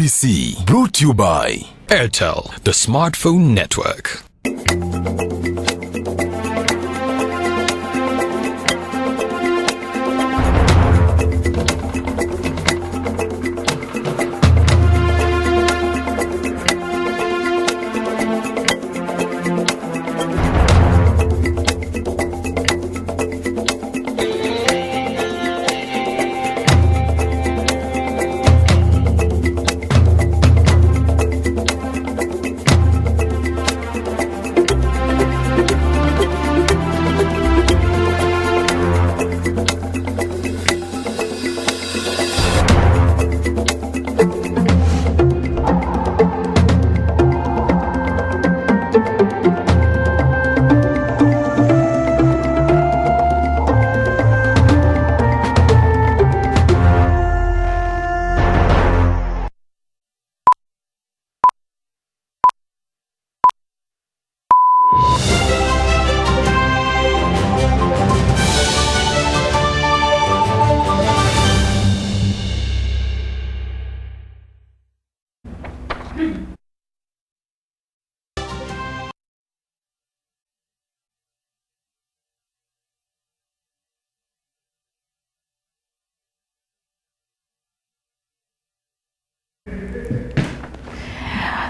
BBC, brought to you by Airtel, the smartphone network.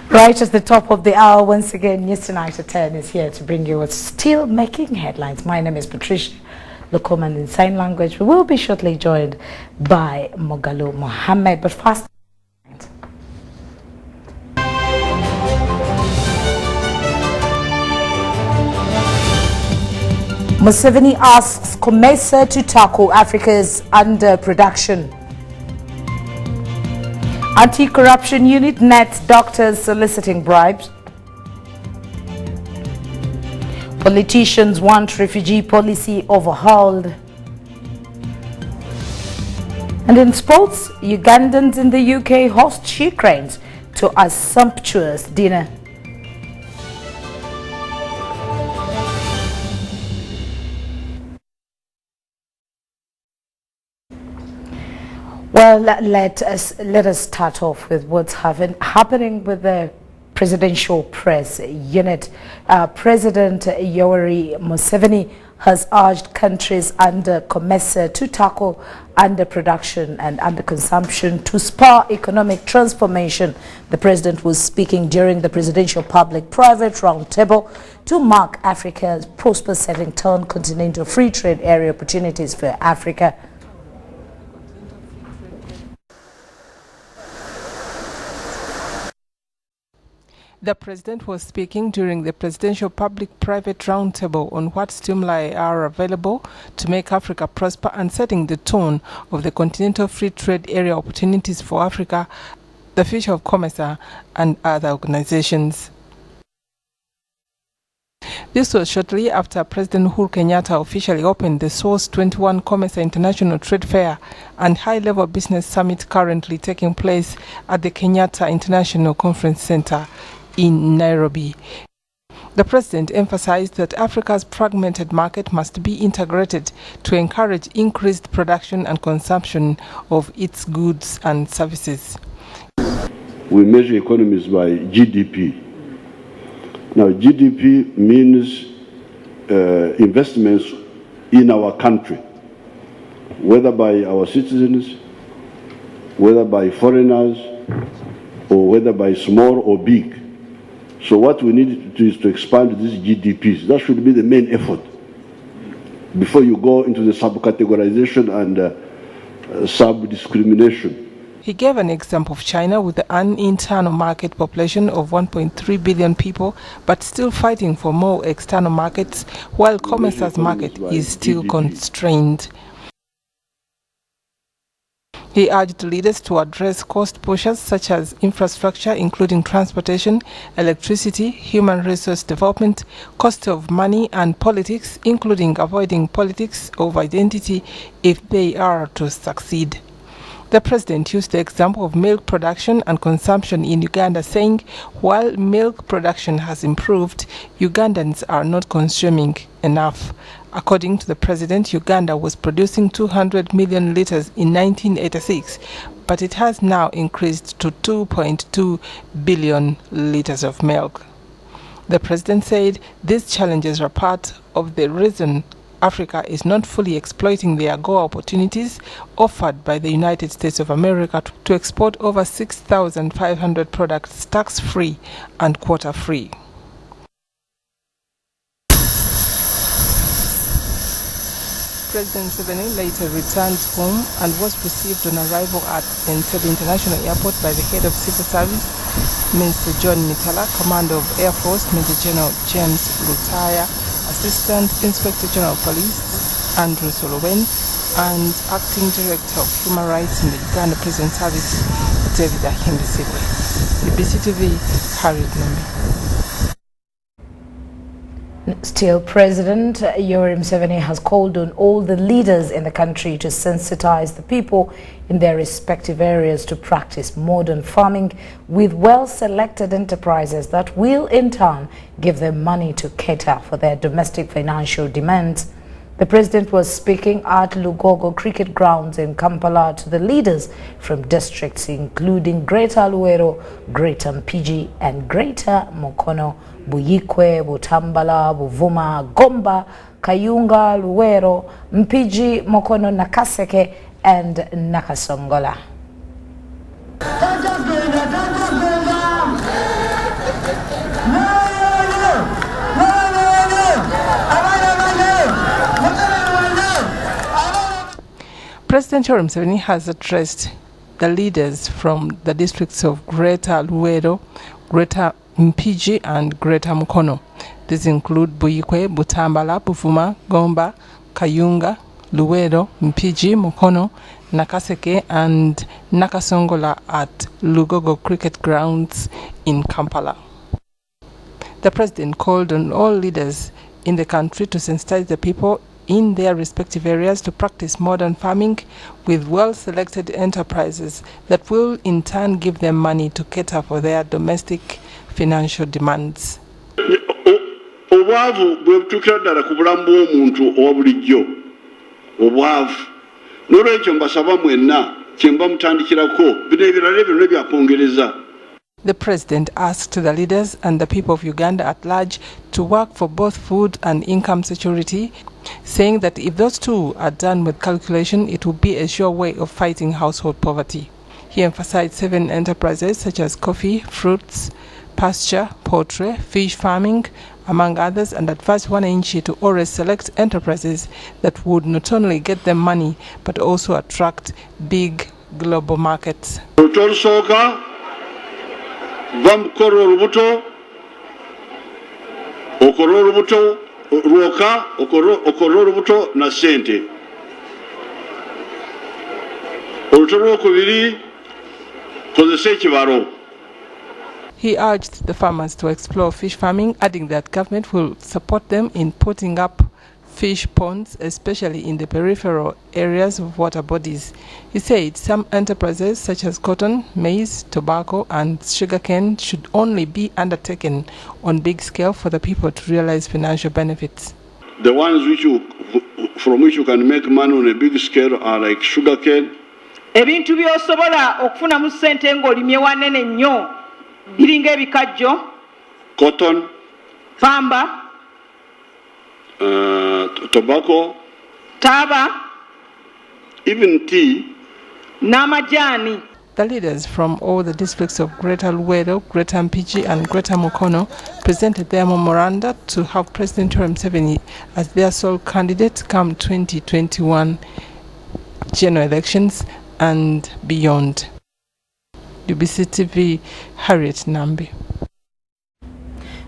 Right at the top of the hour, once again, News Tonight at 10 is here to bring you what's still making headlines. My name is Patricia Lokoman in sign language. We will be shortly joined by Mogalo Mohammed, but first, Museveni asks COMESA to tackle Africa's underproduction. Anti-corruption unit nets doctors soliciting bribes. Politicians want refugee policy overhauled. And in sports, Ugandans in the UK host she cranes to a sumptuous dinner. Well, let us start off with what's happening with the presidential press unit. President Yoweri Museveni has urged countries under COMESA to tackle underproduction and underconsumption to spur economic transformation. The president was speaking during the presidential public-private roundtable to mark Africa's prosperous 7-ton continental free trade area opportunities for Africa. The president was speaking during the presidential public-private roundtable on what stimuli are available to make Africa prosper and setting the tone of the continental free trade area opportunities for Africa, the future of COMESA and other organizations. This was shortly after President Uhuru Kenyatta officially opened the Source 21 COMESA International Trade Fair and high-level business summit currently taking place at the Kenyatta International Conference Center in Nairobi. The president emphasized that Africa's fragmented market must be integrated to encourage increased production and consumption of its goods and services. We measure economies by GDP. Now, GDP means investments in our country, whether by our citizens, whether by foreigners, or whether by small or big. So what we need to do is to expand these GDPs. That should be the main effort before you go into the sub-categorization and sub-discrimination. He gave an example of China with an internal market population of 1.3 billion people, but still fighting for more external markets, while COMESA's market is still constrained. He urged leaders to address cost pushers such as infrastructure, including transportation, electricity, human resource development, cost of money, and politics, including avoiding politics of identity if they are to succeed. The president used the example of milk production and consumption in Uganda, saying, while milk production has improved, Ugandans are not consuming enough. According to the president, Uganda was producing 200 million litres in 1986, but it has now increased to 2.2 billion litres of milk. The president said these challenges are part of the reason Africa is not fully exploiting the AGOA opportunities offered by the United States of America to export over 6,500 products tax-free and quota-free. President Museveni later returned home and was received on arrival at Entebbe International Airport by the head of civil service, Mr. John Mitala, Commander of Air Force, Major General James Lutaya, Assistant Inspector General of Police, Andrew Solowen, and Acting Director of Human Rights in the Uganda Prison Service, David Ahimbisibwe. BBC TV, Harriet Nambi. Still, President Yoweri Museveni has called on all the leaders in the country to sensitize the people in their respective areas to practice modern farming with well-selected enterprises that will in turn give them money to cater for their domestic financial demands. The president was speaking at Lugogo cricket grounds in Kampala to the leaders from districts including Greater Luwero, Greater Mpigi and Greater Mukono, Buyikwe, Butambala, Buvuma, Gomba, Kayunga, Luwero, Mpigi, Mukono, Nakaseke and Nakasongola. President Yoweri Museveni has addressed the leaders from the districts of Greater Luwero, Greater Mpigi and Greater Mukono. These include Buyikwe, Butambala, Buvuma, Gomba, Kayunga, Luwero, Mpigi, Mukono, Nakaseke and Nakasongola at Lugogo cricket grounds in Kampala. The president called on all leaders in the country to sensitize the people in their respective areas to practice modern farming with well-selected enterprises that will in turn give them money to cater for their domestic financial demands. Obwavu bwebutukira ddala ku bulamu bw'omuntu owa bulijjo obwavu n'olwekyo mbasaba mwenna kye mba mutandikirako bino ebirala byonna byakwongereza. The president asked the leaders and the people of Uganda at large to work for both food and income security, saying that if those two are done with calculation, it will be a sure way of fighting household poverty. He emphasized 7 enterprises such as coffee, fruits, pasture, poultry, fish farming, among others, and advised Wananchi to always select enterprises that would not only get them money but also attract big global markets. Vamukoro olubuto okoro olubuto lwoka okoro olubuto na sente oluto lwokubiri kozesa ekibalo. He urged the farmers to explore fish farming, adding that government will support them in putting up fish ponds, especially in the peripheral areas of water bodies. He said some enterprises such as cotton, maize, tobacco and sugarcane should only be undertaken on big scale for the people to realize financial benefits. The ones from which you can make money on a big scale are like sugarcane. Ebintu byosobola okufuna mu ssente ng'olimye wanene nnyo biringa ebikajjo, cotton, pamba, tobacco, taba, even tea, n'amajani. The leaders from all the districts of Greater Luwero, Greater Mpigi and Greater Mukono presented their memoranda to have President Yoweri Museveni as their sole candidate come 2021 general elections and beyond. BBC TV, Harriet Nambi.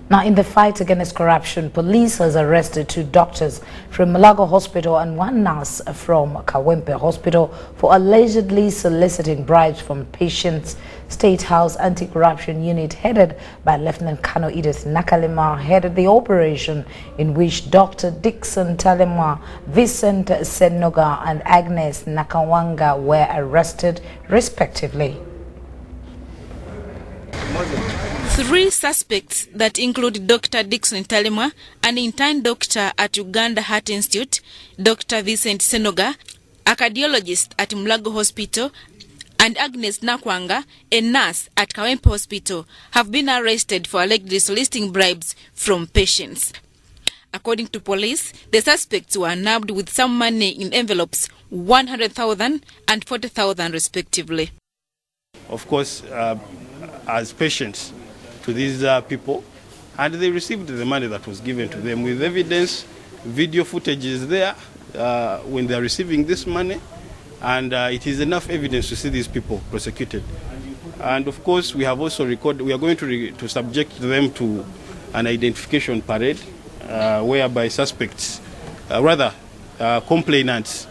Now, in the fight against corruption, police has arrested 2 doctors from Malago Hospital and 1 nurse from Kawempe Hospital for allegedly soliciting bribes from patients. State House Anti-Corruption Unit headed by Lieutenant Colonel Edith Nakalema headed the operation in which Dr. Dixon Talema, Vincent Senoga and Agnes Nakawanga were arrested respectively. 3 suspects that include Dr. Dickson Talimwa, an intern doctor at Uganda Heart Institute, Dr. Vincent Senoga, a cardiologist at Mulago Hospital, and Agnes Nakwanga, a nurse at Kawempe Hospital, have been arrested for allegedly soliciting bribes from patients. According to police, the suspects were nabbed with some money in envelopes, 100,000 and 40,000 respectively. Of course, as patients to these people, and they received the money that was given to them with evidence. Video footage is there when they are receiving this money, and it is enough evidence to see these people prosecuted. And of course, we have also recorded, we are going to subject them to an identification parade, whereby suspects, complainants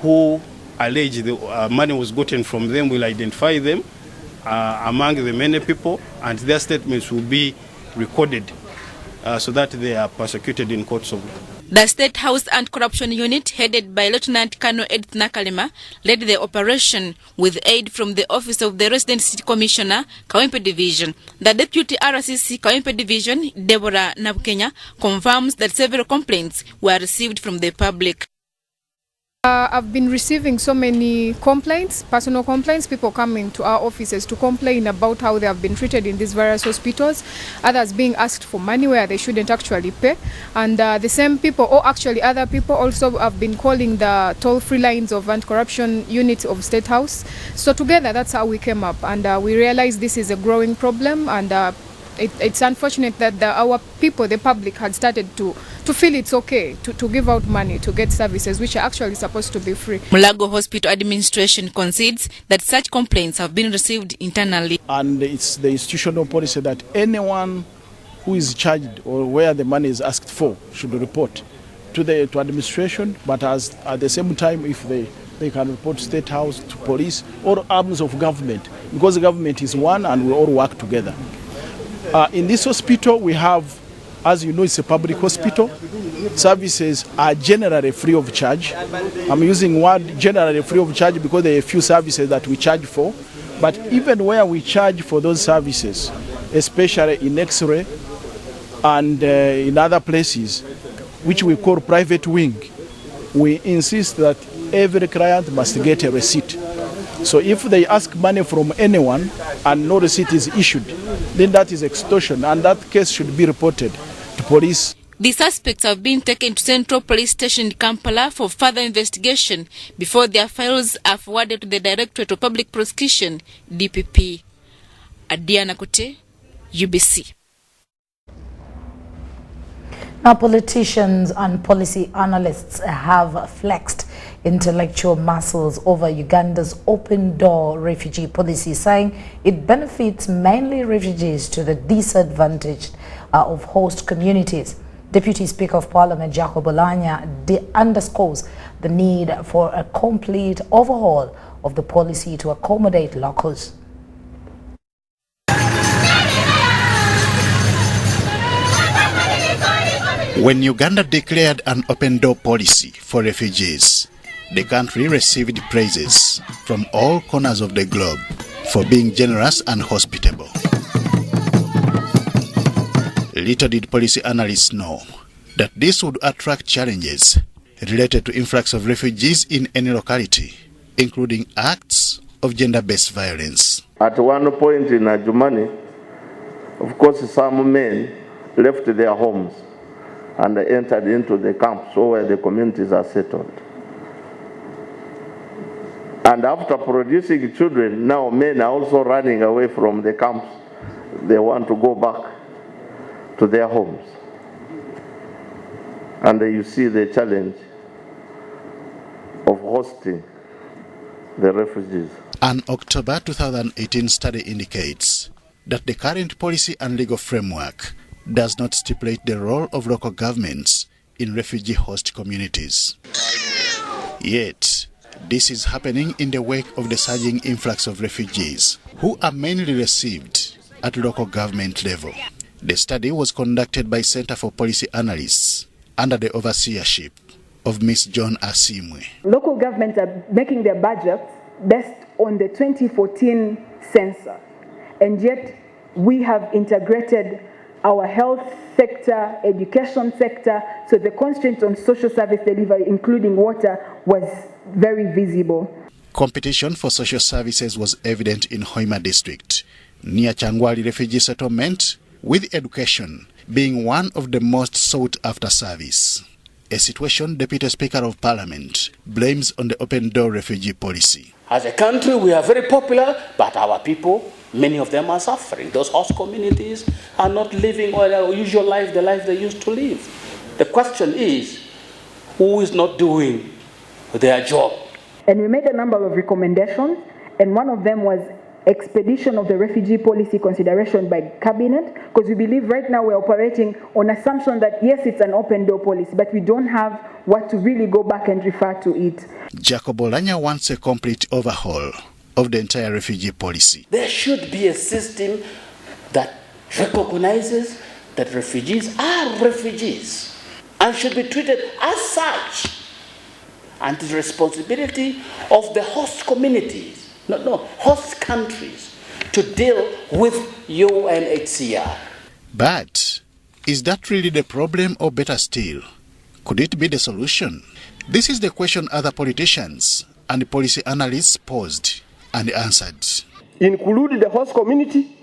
who allege the money was gotten from them will identify them among the many people, and their statements will be recorded so that they are prosecuted in courts of law. The State House Anti-Corruption Unit, headed by Lieutenant Colonel Edith Nakalema, led the operation with aid from the Office of the Resident City Commissioner, Kawempe Division. The Deputy RCC Kawempe Division, Deborah Nabukenya, confirms that several complaints were received from the public. I've been receiving so many complaints, personal complaints, people coming to our offices to complain about how they have been treated in these various hospitals, others being asked for money where they shouldn't actually pay. And the same people, or actually other people, also have been calling the toll-free lines of anti-corruption units of State House. So together, that's how we came up. And we realized this is a growing problem, and it's unfortunate that our people, the public, had started to feel it's okay to give out money to get services which are actually supposed to be free. Mulago Hospital Administration concedes that such complaints have been received internally. And it's the institutional policy that anyone who is charged or where the money is asked for should report to administration, but at the same time, if they can report State House, to police, or arms of government, because the government is one and we all work together. In this hospital, we have, as you know, it's a public hospital. Services are generally free of charge. I'm using word generally free of charge because there are a few services that we charge for. But even where we charge for those services, especially in X-ray and in other places, which we call private wing, we insist that every client must get a receipt. So if they ask money from anyone and no receipt is issued, then that is extortion, and that case should be reported to police. The suspects have been taken to Central Police Station in Kampala for further investigation before their files are forwarded to the Directorate of Public Prosecution, DPP. Adiana Kote, UBC. Now, politicians and policy analysts have flexed intellectual muscles over Uganda's open-door refugee policy, saying it benefits mainly refugees to the disadvantaged of host communities. Deputy Speaker of Parliament Jacob Olanya underscores the need for a complete overhaul of the policy to accommodate locals. When Uganda declared an open-door policy for refugees, the country received praises from all corners of the globe for being generous and hospitable. Little did policy analysts know that this would attract challenges related to influx of refugees in any locality, including acts of gender-based violence. At one point in Adjumani, of course, some men left their homes and entered into the camps where the communities are settled. And after producing children, now men are also running away from the camps. They want to go back to their homes. And you see the challenge of hosting the refugees. An October 2018 study indicates that the current policy and legal framework does not stipulate the role of local governments in refugee host communities. Yet, this is happening in the wake of the surging influx of refugees, who are mainly received at local government level. The study was conducted by Center for Policy Analysts under the overseership of Ms. John Asimwe. Local governments are making their budgets based on the 2014 census, and yet We have integrated our health sector, education sector, so the constraint on social service delivery, including water, was very visible. Competition for social services was evident in Hoima district, near Changwali refugee settlement, with education being one of the most sought after service. A situation Deputy Speaker of Parliament blames on the open door refugee policy. As a country, we are very popular, but our people, many of them are suffering. Those host communities are not living their usual life, the life they used to live. The question is, who is not doing their job? And we made a number of recommendations, and one of them was expedition of the refugee policy consideration by cabinet, because we believe right now we're operating on assumption that yes, it's an open door policy, but we don't have what to really go back and refer to it. Jacob Olanya wants a complete overhaul of the entire refugee policy. There should be a system that recognizes that refugees are refugees and should be treated as such. And the responsibility of the host communities, host countries, to deal with UNHCR. But is that really the problem, or better still, could it be the solution? This is the question other politicians and policy analysts posed and answered. Include the host community,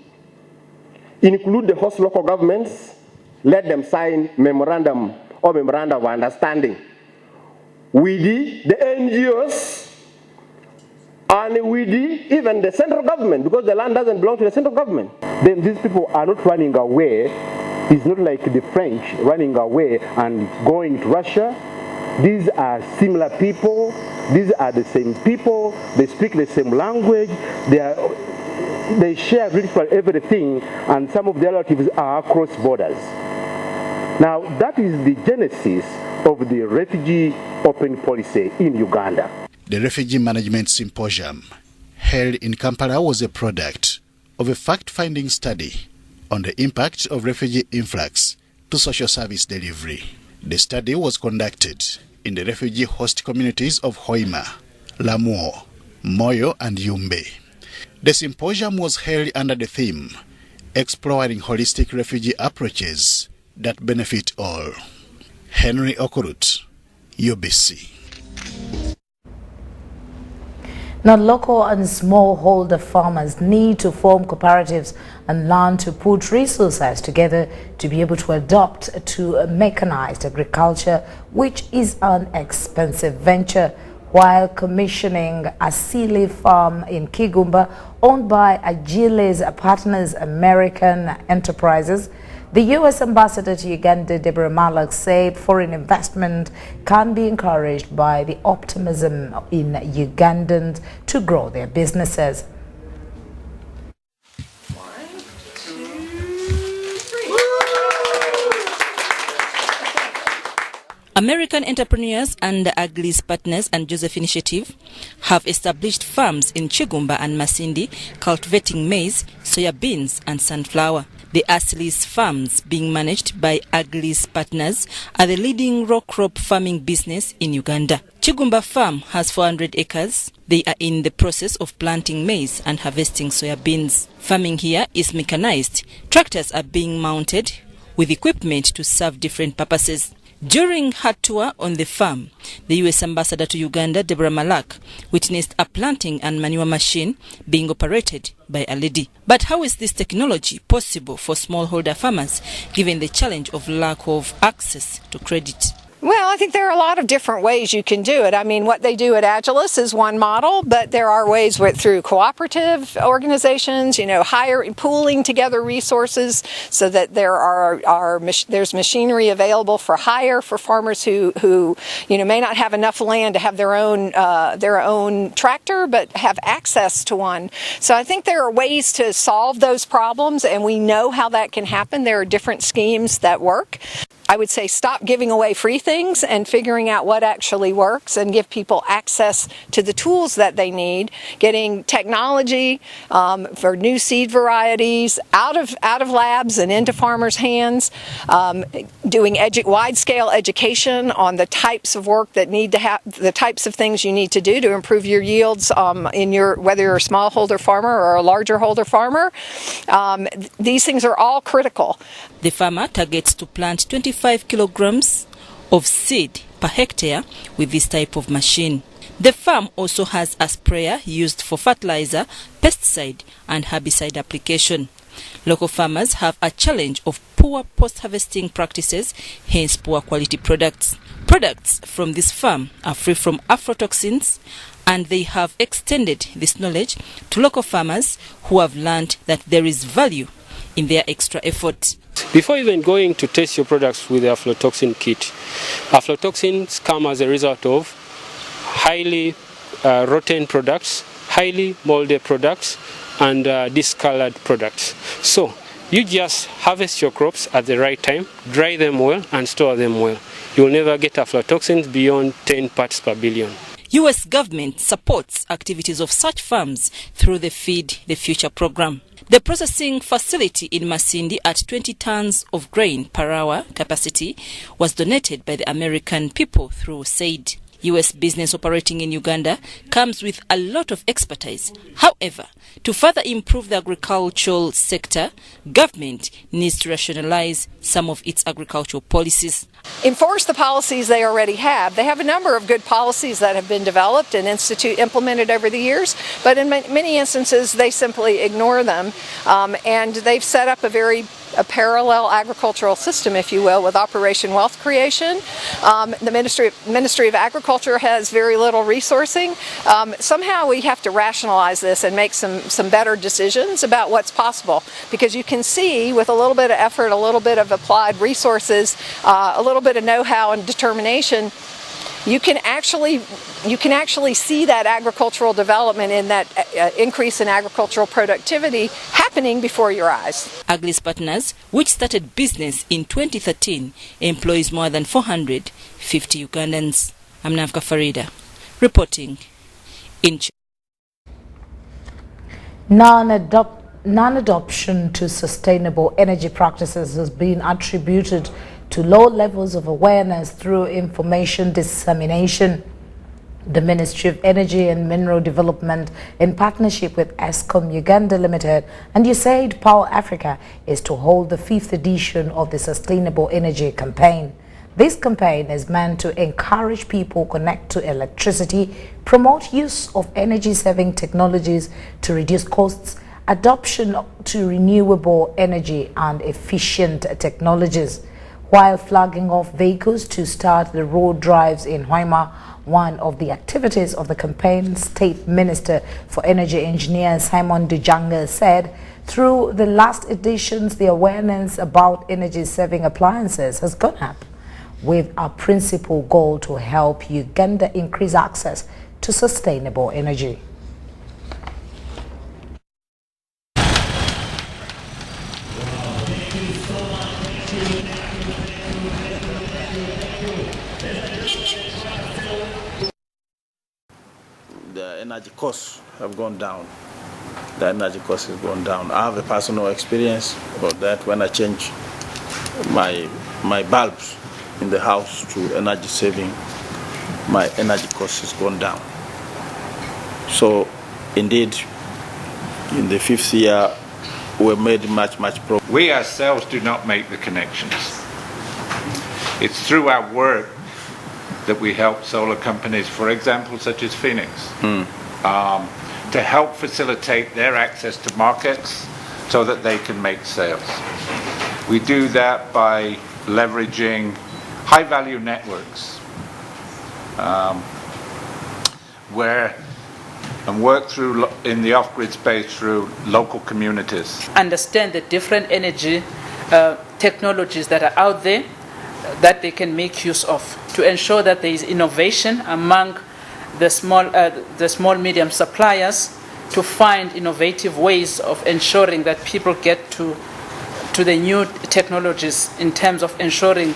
include the host local governments, let them sign memorandum of understanding with the NGOs and with even the central government, because the land doesn't belong to the central government. Then these people are not running away. It's not like the French running away and going to Russia. These are similar people. These are the same people. They speak the same language. They share virtually everything, and some of their relatives are across borders. Now, that is the genesis of the refugee open policy in Uganda. The Refugee Management Symposium held in Kampala was a product of a fact-finding study on the impact of refugee influx to social service delivery. The study was conducted in the refugee host communities of Hoima, Lamuo, Moyo and Yumbe. The symposium was held under the theme, Exploring Holistic Refugee Approaches that Benefit All. Henry Okurut, UBC. Now, local and smallholder farmers need to form cooperatives and learn to put resources together to be able to adopt to mechanized agriculture, which is an expensive venture. While commissioning a Asili farm in Kigumba, owned by Agile's partners American Enterprises, the U.S. ambassador to Uganda, Deborah Malak, said foreign investment can be encouraged by the optimism in Ugandans to grow their businesses. American entrepreneurs and Agri's partners and Joseph Initiative have established farms in Chigumba and Masindi cultivating maize, soya beans and sunflower. The Asili's farms, being managed by Agri's partners, are the leading row crop farming business in Uganda. Chigumba farm has 400 acres. They are in the process of planting maize and harvesting soya beans. Farming here is mechanized. Tractors are being mounted with equipment to serve different purposes. During her tour on the farm, the U.S. ambassador to Uganda, Deborah Malak, witnessed a planting and manure machine being operated by a lady. But how is this technology possible for smallholder farmers, given the challenge of lack of access to credit? Well, I think there are a lot of different ways you can do it. I mean, what they do at Agilis is one model, but there are ways through cooperative organizations, pooling together resources so that there's machinery available for hire for farmers who may not have enough land to have their own tractor, but have access to one. So I think there are ways to solve those problems, and we know how that can happen. There are different schemes that work. I would say stop giving away free things and figuring out what actually works and give people access to the tools that they need, getting technology for new seed varieties out of labs and into farmers' hands, doing wide-scale education on the types of work that need to have, the types of things you need to do to improve your yields whether you're a smallholder farmer or a larger holder farmer. These things are all critical. The farmer targets to plant 25 kilograms of seed per hectare with this type of machine. The farm also has a sprayer used for fertilizer, pesticide and herbicide application. Local farmers have a challenge of poor post-harvesting practices, hence poor quality products. Products from this farm are free from aflatoxins, and they have extended this knowledge to local farmers who have learned that there is value in their extra effort. Before even going to test your products with the aflatoxin kit, aflatoxins come as a result of highly rotten products, highly molded products, and discolored products. So you just harvest your crops at the right time, dry them well, and store them well. You'll never get aflatoxins beyond 10 parts per billion. U.S. government supports activities of such farms through the Feed the Future program. The processing facility in Masindi at 20 tons of grain per hour capacity was donated by the American people through SAID. U.S. business operating in Uganda comes with a lot of expertise. However, to further improve the agricultural sector, government needs to rationalize some of its agricultural policies. Enforce the policies they already have. They have a number of good policies that have been developed and implemented over the years, but in many instances they simply ignore them, and they've set up a parallel agricultural system, if you will, with Operation Wealth Creation. The Ministry of Agriculture has very little resourcing. Somehow we have to rationalize this and make some better decisions about what's possible, because you can see with a little bit of effort, a little bit of applied resources, a little bit of know-how and determination, you can actually see that agricultural development and that increase in agricultural productivity happening before your eyes. Aglis Partners, which started business in 2013, employs more than 450 Ugandans. I'm Navka Farida, reporting in Non-adoption to sustainable energy practices has been attributed to low levels of awareness through information dissemination. The Ministry of Energy and Mineral Development, in partnership with Eskom Uganda Limited and USAID Power Africa, is to hold the 5th edition of the Sustainable Energy Campaign. This campaign is meant to encourage people to connect to electricity, promote use of energy-saving technologies to reduce costs, adoption to renewable energy and efficient technologies. While flagging off vehicles to start the road drives in Hoima, one of the activities of the campaign, State Minister for Energy Engineer Simon Dujanga said, through the last editions, the awareness about energy-saving appliances has gone up, with our principal goal to help Uganda increase access to sustainable energy. The energy costs have gone down. The energy cost has gone down. I have a personal experience about that. When I change my bulbs in the house to energy saving, my energy cost has gone down. So indeed, in the 5th year, we made much progress. We ourselves do not make the connections. It's through our work that we help solar companies, for example, such as Phoenix, to help facilitate their access to markets so that they can make sales. We do that by leveraging high-value networks and work through in the off-grid space through local communities. Understand the different energy technologies that are out there that they can make use of to ensure that there is innovation among the small medium suppliers to find innovative ways of ensuring that people get to the new technologies in terms of ensuring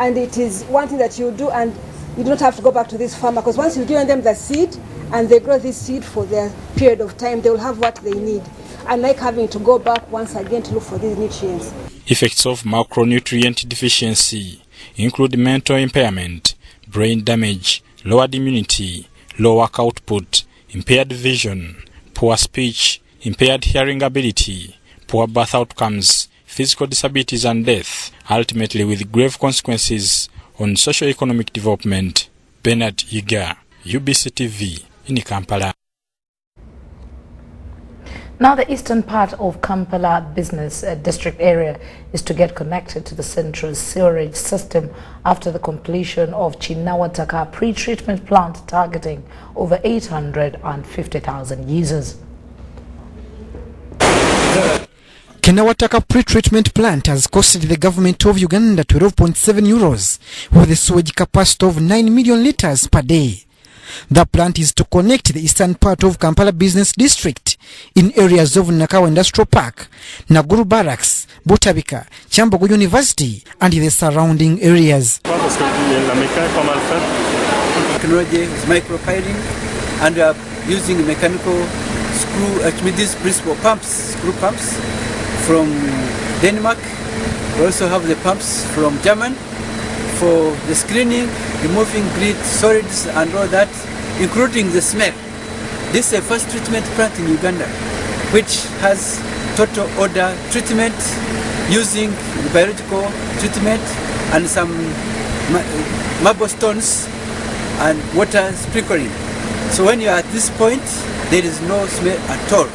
and it is one thing that you do, and you don't have to go back to this farmer, because once you've given them the seed and they grow this seed for their period of time, they will have what they need, unlike having to go back once again to look for these nutrients. Effects of macronutrient deficiency include mental impairment, brain damage, lowered immunity, low work output, impaired vision, poor speech, impaired hearing ability, poor birth outcomes, physical disabilities and death, ultimately with grave consequences on socio-economic development. Bernard Yiga, UBC TV, in Kampala. Now, the eastern part of Kampala business district area is to get connected to the central sewerage system after the completion of Chinawataka pre-treatment plant targeting over 850,000 users. Chinawataka pre-treatment plant has costed the government of Uganda 12.7 euros with a sewage capacity of 9 million litres per day. The plant is to connect the eastern part of Kampala Business District in areas of Nakawa Industrial Park, Naguru Barracks, Butabika, Chambogo University and the surrounding areas. Technology is micropiling, and we are using mechanical screw, these principal pumps, screw pumps from Denmark. We also have the pumps from Germany for the screening, removing grit, solids and all that, including the smell. This is the first treatment plant in Uganda which has total odor treatment using biological treatment and some marble stones and water sprinkling. So when you are at this point, there is no smell at all.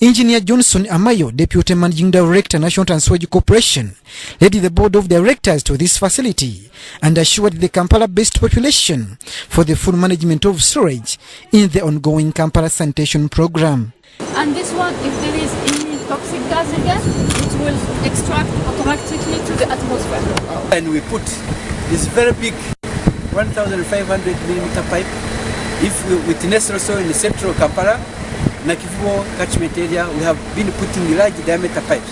Engineer Johnson Amayo, Deputy Managing Director, National Transwage Corporation, led the board of directors to this facility and assured the Kampala-based population for the full management of sewage in the ongoing Kampala sanitation program. And this one, if there is any toxic gas again, it will extract automatically to the atmosphere. And we put this very big 1,500 millimeter pipe. If we witness also in the central Kampala, Nakivuo catchment area, we have been putting large diameter pipes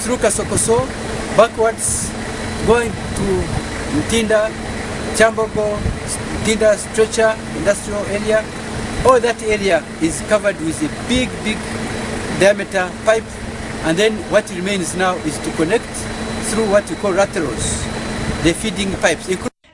through Kasokoso, backwards, going to Ntinda, Chambogo, Ntinda stretcher, industrial area. All that area is covered with a big diameter pipe, and then what remains now is to connect through what we call laterals, the feeding pipes.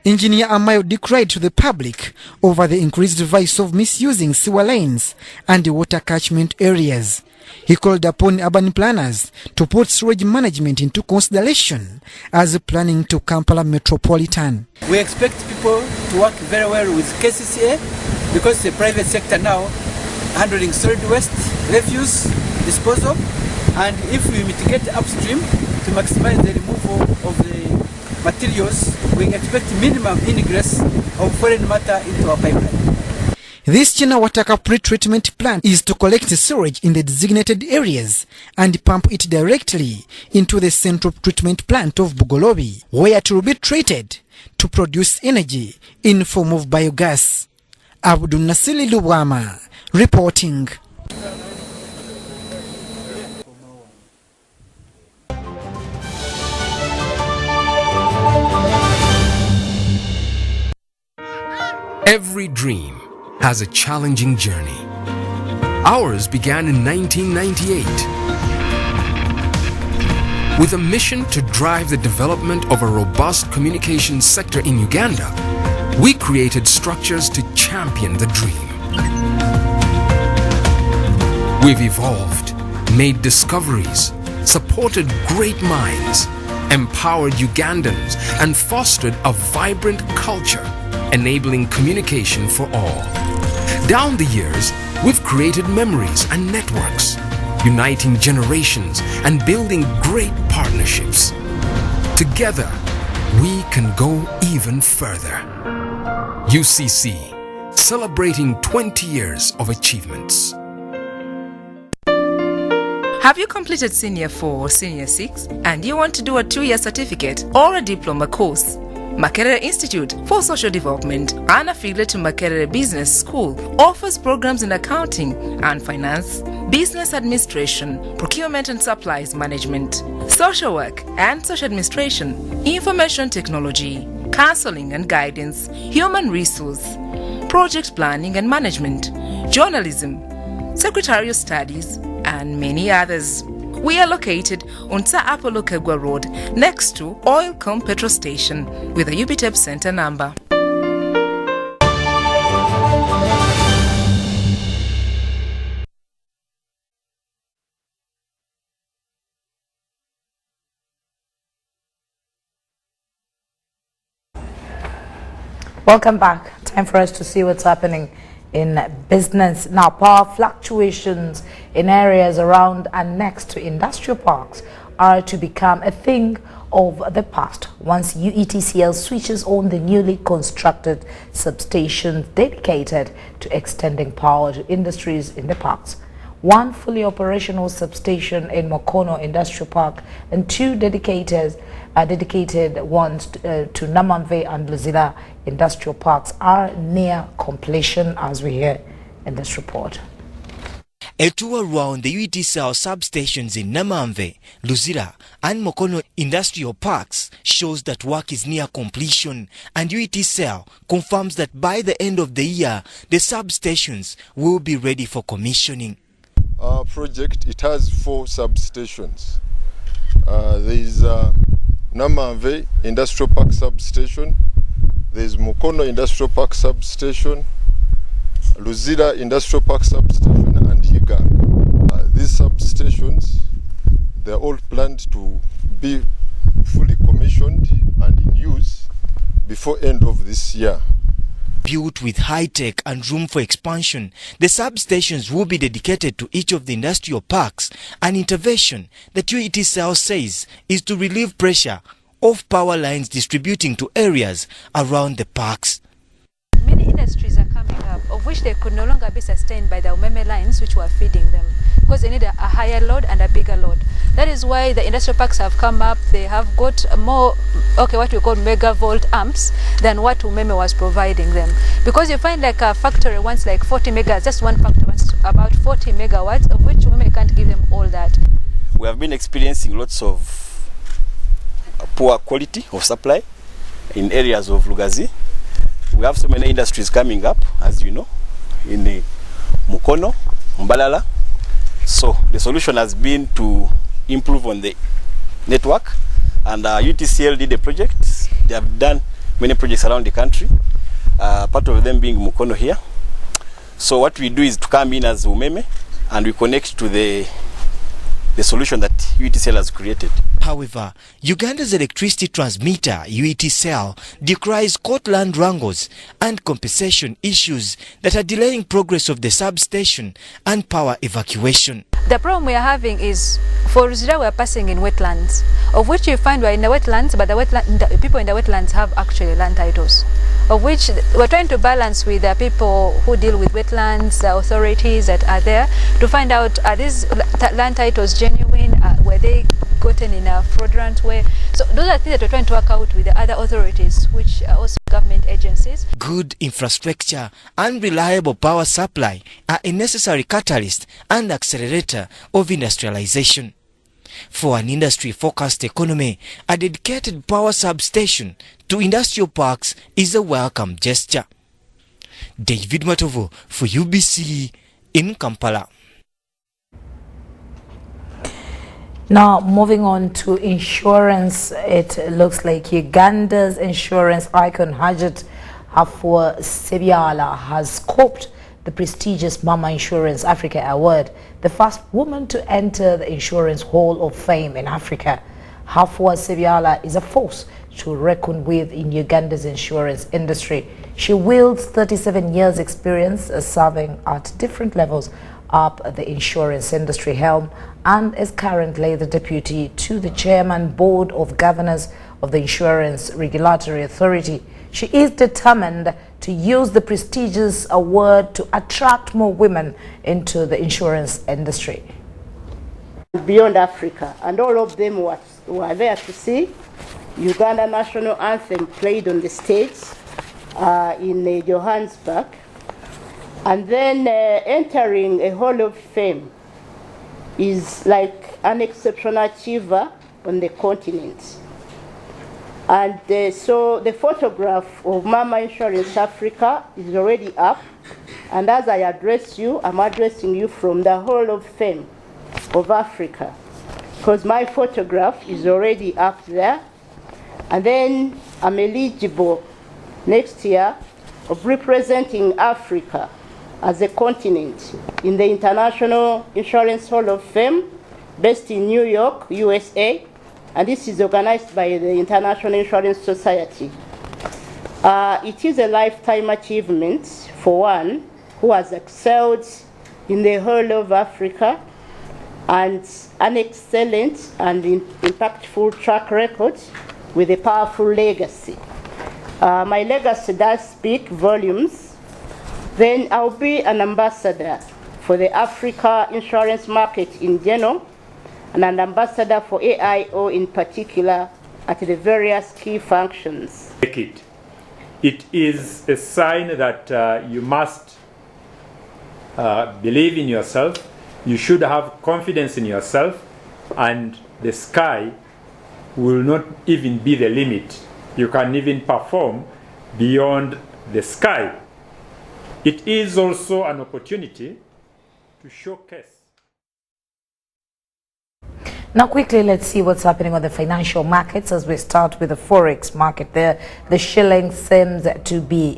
Engineer Amayo decried to the public over the increased vice of misusing sewer lanes and water catchment areas. He called upon urban planners to put sewage management into consideration as planning to Kampala Metropolitan. We expect people to work very well with KCCA because the private sector now handling solid waste, refuse, disposal, and if we mitigate upstream to maximize the removal of the materials, we expect minimum ingress of foreign matter into our pipeline. This Chinawataka pre-treatment plant is to collect sewage in the designated areas and pump it directly into the central treatment plant of Bugolobi, where it will be treated to produce energy in form of biogas. Abdul Nasili Luwama reporting. Every dream has a challenging journey. Ours began in 1998 with a mission to drive the development of a robust communications sector in Uganda. We created structures to champion the dream. We've evolved, made discoveries, supported great minds, empowered Ugandans, and fostered a vibrant culture enabling communication for all. Down the years, we've created memories and networks, uniting generations and building great partnerships. Together, we can go even further. UCC, celebrating 20 years of achievements. Have you completed Senior 4 or Senior 6 and you want to do a 2-year certificate or a diploma course? Makerere Institute for Social Development, an affiliate to Makerere Business School, offers programs in accounting and finance, business administration, procurement and supplies management, social work and social administration, information technology, counseling and guidance, human resource, project planning and management, journalism, secretarial studies, and many others. We are located on Sa Apollo Kegwa Road, next to Oilcom Petrol Station, with a UBTEP Center number. Welcome back. Time for us to see what's happening in business. Now, power fluctuations in areas around and next to industrial parks are to become a thing of the past once UETCL switches on the newly constructed substations dedicated to extending power to industries in the parks. One fully operational substation in Mokono Industrial Park and two dedicated ones to Namamve and Luzira Industrial Parks are near completion, as we hear in this report. A tour around the UETCL substations in Namamve, Luzira and Mokono Industrial Parks shows that work is near completion, and UETCL confirms that by the end of the year, the substations will be ready for commissioning. Our project, it has 4 substations. There is Namamve Industrial Park substation, there is Mokono Industrial Park substation, Luzira Industrial Park substation, and Yiga. These substations, they are all planned to be fully commissioned and in use before end of this year. Built with high-tech and room for expansion, the substations will be dedicated to each of the industrial parks, an intervention that UETCL says is to relieve pressure of power lines distributing to areas around the parks. Many industries are coming up, of which they could no longer be sustained by the umeme lines which were feeding them, because they need a higher load and a bigger load. That is why the industrial parks have come up. They have got more, what we call megavolt amps than what umeme was providing them. Because you find like a factory wants like 40 megas, just one factory wants about 40 megawatts, of which umeme can't give them all that. We have been experiencing lots of poor quality of supply in areas of Lugazi. We have so many industries coming up, as you know, in Mukono, Mbalala. So the solution has been to improve on the network, and UTCL did a project. They have done many projects around the country, part of them being Mukono here. So what we do is to come in as umeme and we connect to the solution that UETCL has created. However, Uganda's electricity transmitter, UETCL, decries court land wrangles and compensation issues that are delaying progress of the substation and power evacuation. The problem we are having is, for Luzira we are passing in wetlands, of which you find we are in the wetlands, but the people in the wetlands have actually land titles, of which we're trying to balance with the people who deal with wetlands, the authorities that are there, to find out, are these land titles genuine, were they gotten in a fraudulent way? So those are things that we're trying to work out with the other authorities, which are also government agencies. Good infrastructure and reliable power supply are a necessary catalyst and accelerator of industrialization. For an industry-focused economy, a dedicated power substation to industrial parks is a welcome gesture. David Matovo for UBC in Kampala. Now, moving on to insurance, it looks like Uganda's insurance icon Hajat Afua Sebyala has scoped the prestigious Mama Insurance Africa Award, the first woman to enter the Insurance Hall of Fame in Africa. Afua Sebyala is a force to reckon with in Uganda's insurance industry. She wields 37 years experience serving at different levels up the insurance industry helm and is currently the deputy to the chairman board of governors of the Insurance Regulatory Authority. She is determined to use the prestigious award to attract more women into the insurance industry. Beyond Africa, and all of them were there to see Uganda national anthem played on the stage in Johannesburg, and then entering a Hall of Fame is like an exceptional achiever on the continent. And so the photograph of Mama Insurance Africa is already up. And as I address you, I'm addressing you from the Hall of Fame of Africa, because my photograph is already up there. And then I'm eligible next year of representing Africa as a continent in the International Insurance Hall of Fame based in New York, USA. And this is organized by the International Insurance Society. It is a lifetime achievement for one who has excelled in the whole of Africa and an excellent and impactful track record with a powerful legacy. My legacy does speak volumes. Then I'll be an ambassador for the Africa insurance market in general, and an ambassador for AIO in particular at the various key functions. It is a sign that you must believe in yourself, you should have confidence in yourself, and the sky will not even be the limit. You can even perform beyond the sky. It is also an opportunity to showcase. Now quickly, let's see what's happening on the financial markets as we start with the forex market. There, the shilling seems to be,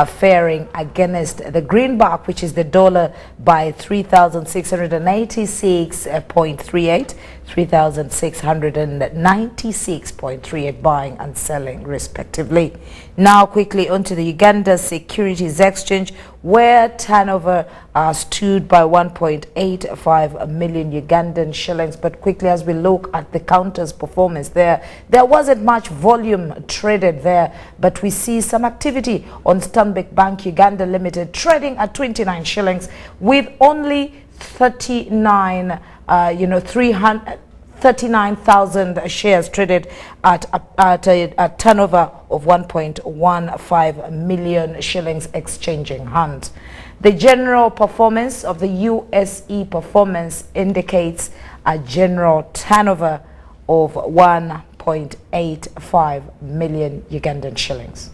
faring against the greenback, which is the dollar, by 3,686.38, 3,696.38 buying and selling respectively. Now quickly onto the Uganda Securities Exchange, where turnover stood by 1.85 million Ugandan shillings. But quickly, as we look at the counter's performance there wasn't much volume traded there, but we see some activity on Stanbic Bank Uganda Limited trading at 29 shillings with only 39,000 shares traded at a turnover of 1.15 million shillings exchanging hands. The general performance of the USE performance indicates a general turnover of 1.85 million Ugandan shillings.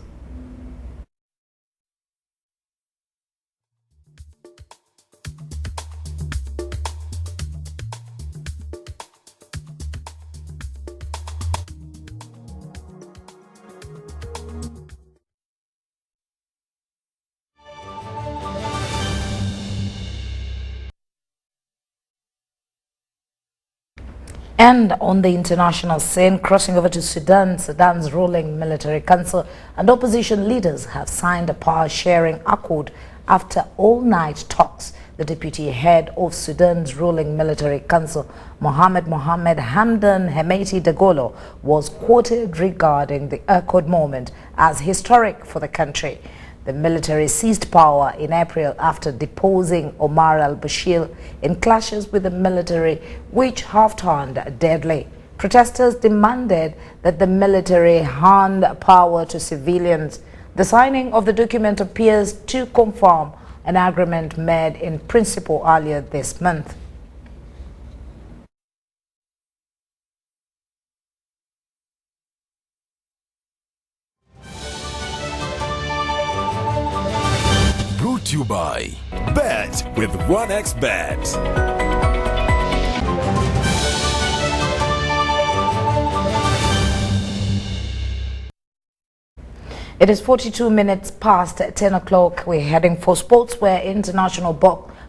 And on the international scene, crossing over to Sudan, Sudan's ruling military council and opposition leaders have signed a power-sharing accord after all-night talks. The deputy head of Sudan's ruling military council, Mohamed Hamdan Hemeti Dagolo, was quoted regarding the accord moment as historic for the country. The military seized power in April after deposing Omar al-Bashir in clashes with the military, which have turned deadly. Protesters demanded that the military hand power to civilians. The signing of the document appears to confirm an agreement made in principle earlier this month. Brought to you by Bet with 1xBet. It is 42 minutes past 10 o'clock. We're heading for sports, where International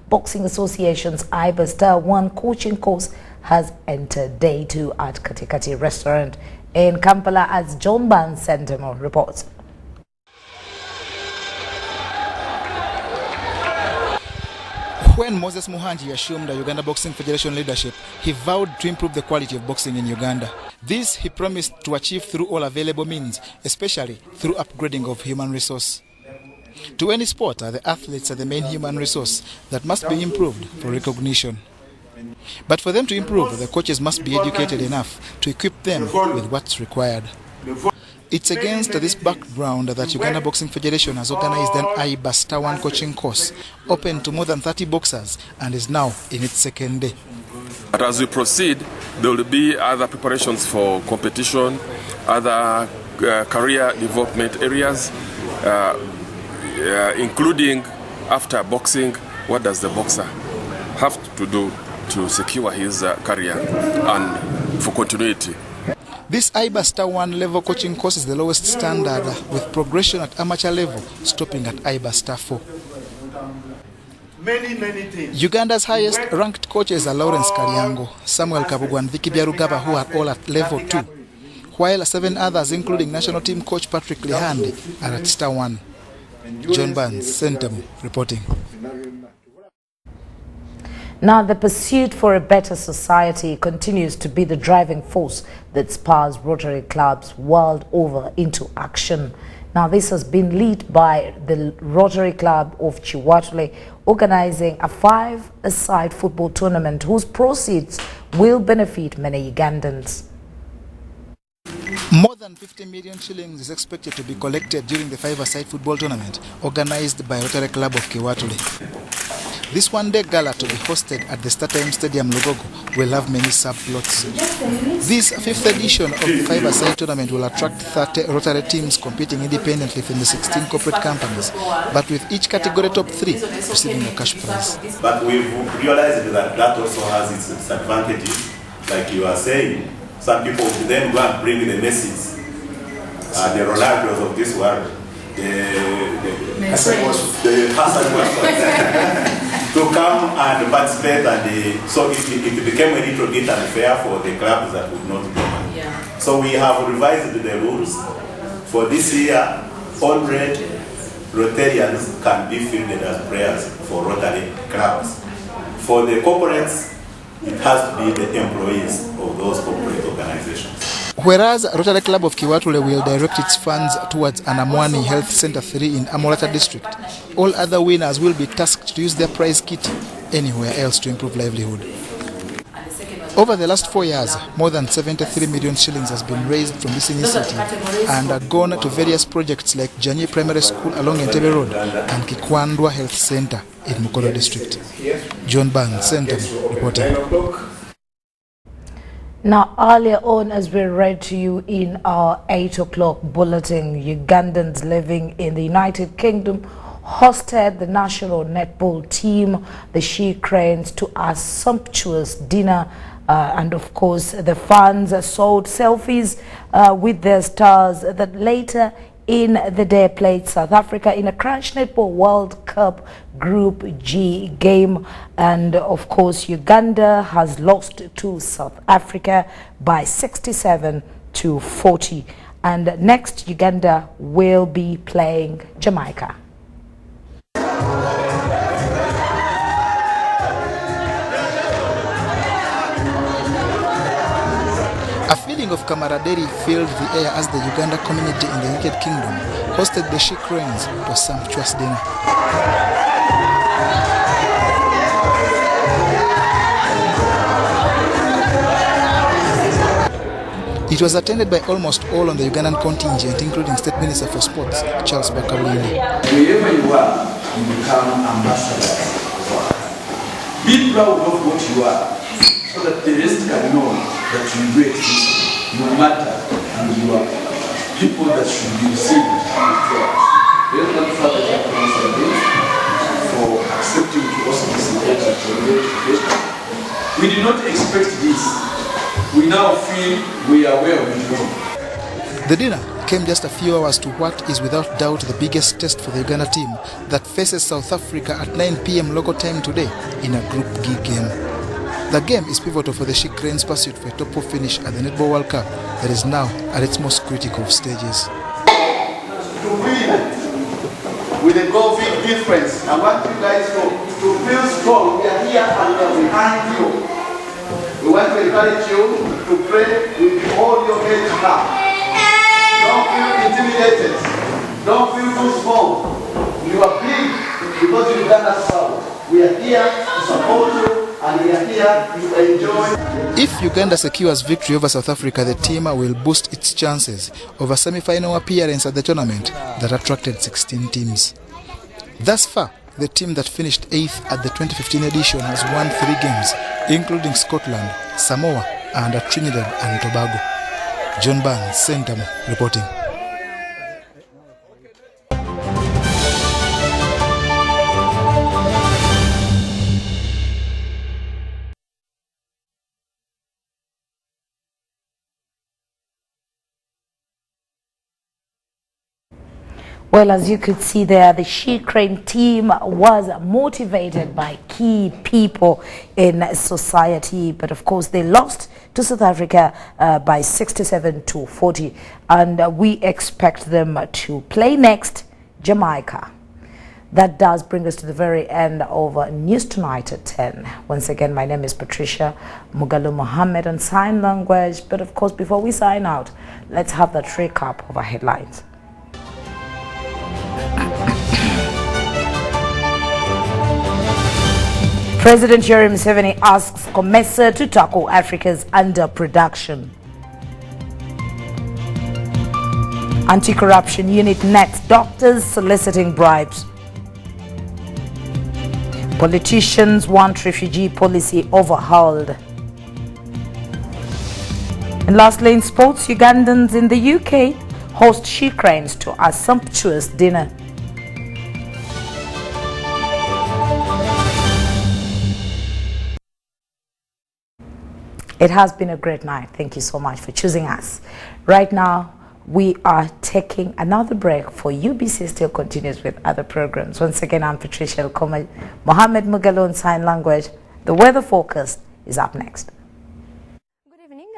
Boxing Association's IBA Star 1 coaching course has entered day 2 at Katikati Restaurant in Kampala, as John Barnes Sentemo reports. When Moses Muhanji assumed the Uganda Boxing Federation leadership, he vowed to improve the quality of boxing in Uganda. This he promised to achieve through all available means, especially through upgrading of human resource. To any sport, the athletes are the main human resource that must be improved for recognition. But for them to improve, the coaches must be educated enough to equip them with what's required. It's against this background that Uganda Boxing Federation has organized an IBA Star 1 coaching course, open to more than 30 boxers, and is now in its second day. But as we proceed, there will be other preparations for competition, other career development areas, including after boxing, what does the boxer have to do to secure his career and for continuity. This IBA Star 1 level coaching course is the lowest standard, with progression at amateur level stopping at IBA Star 4. Many things. Uganda's highest ranked coaches are Lawrence Kariango, Samuel Kabugwa and Vicky Byarugaba, who are all at level 2, while 7 others, including national team coach Patrick Lihandi, are at Star 1. John Barnes, Centum, reporting. Now, the pursuit for a better society continues to be the driving force that spurs Rotary clubs world over into action. Now, this has been led by the Rotary Club of Chiwatule, organizing a 5-a-side football tournament whose proceeds will benefit many Ugandans. More than 50 million shillings is expected to be collected during the 5-a-side football tournament organized by Rotary Club of Kiwatule. This one-day gala to be hosted at the StarTime Stadium Lugogo will have many subplots. This 5th edition of the 5-a-side tournament will attract 30 Rotary teams competing independently from the 16 corporate companies, but with each category top 3 receiving a cash prize. But we've realized that also has its disadvantages, like you are saying. Some people will then go and bring the messages, the Ronaldos of this world, the to come and participate, and so it became a little bit unfair for the clubs that would not come. Yeah. So we have revised the rules. For this year, 100 Rotarians can be fielded as players for Rotary clubs. For the corporates, it has to be the employees of those corporate organizations. Whereas Rotary Club of Kiwatule will direct its funds towards Anamwani Health Center 3 in Amolata district, all other winners will be tasked to use their prize kit anywhere else to improve livelihood. Over the last 4 years, more than 73 million shillings has been raised from this initiative and are gone to various projects like Janye Primary School along Entebbe Road and Kikwandwa Health Center in Mukolo district. John Barnes, Center, reporting. Now, earlier on, as we read to you in our 8 o'clock bulletin, Ugandans living in the United Kingdom hosted the national netball team, the She Cranes, to a sumptuous dinner. And of course, the fans sold selfies with their stars that later in the day played South Africa in a Crunch Netball World Cup Group G game. And of course, Uganda has lost to South Africa by 67-40. And next, Uganda will be playing Jamaica. A feeling of camaraderie filled the air as the Uganda community in the United Kingdom hosted the She Cranes to a sumptuous dinner. It was attended by almost all on the Ugandan contingent, including State Minister for Sports, Charles Bakabulini. Wherever you are, you become ambassadors. Be proud of what you are, so that the rest can know that you exist, you matter, and you are people that should be received with joy. Welcome, Father for accepting to us this education. We did not expect this. We now feel we are where we go. The dinner came just a few hours to what is without doubt the biggest test for the Uganda team that faces South Africa at 9 p.m. local time today in a Group G game. The game is pivotal for the She Cranes' pursuit for a top-4 finish at the Netball World Cup that is now at its most critical of stages. To win with a goal difference, I want you guys to feel strong. We are here and we are behind you. We want to encourage you to pray with all your heads up. Don't feel intimidated. Don't feel too small. You are big because you got us out. We are here to support you. and we are here to enjoy. If Uganda secures victory over South Africa, the team will boost its chances of a semi-final appearance at the tournament that attracted 16 teams. Thus far, the team that finished 8th at the 2015 edition has won 3 games, including Scotland, Samoa, and Trinidad and Tobago. John Barnes, Sentamo, reporting. Well, as you could see there, the She Crane team was motivated by key people in society, but of course they lost to South Africa by 67-40, and we expect them to play next Jamaica. That does bring us to the very end of News Tonight at 10. Once again, my name is Patricia Mugalu Mohammed on sign language, but of course before we sign out, let's have that recap of our headlines. President Yoweri Museveni asks COMESA to tackle Africa's underproduction. Anti-corruption unit nets doctors soliciting bribes. Politicians want refugee policy overhauled. And lastly, in sports, Ugandans in the UK host She Cranes to a sumptuous dinner. It has been a great night. Thank you so much for choosing us. Right now, we are taking another break for UBC still continues with other programs. Once again, I'm Patricia Mohammed Mugalu in sign language. The weather forecast is up next.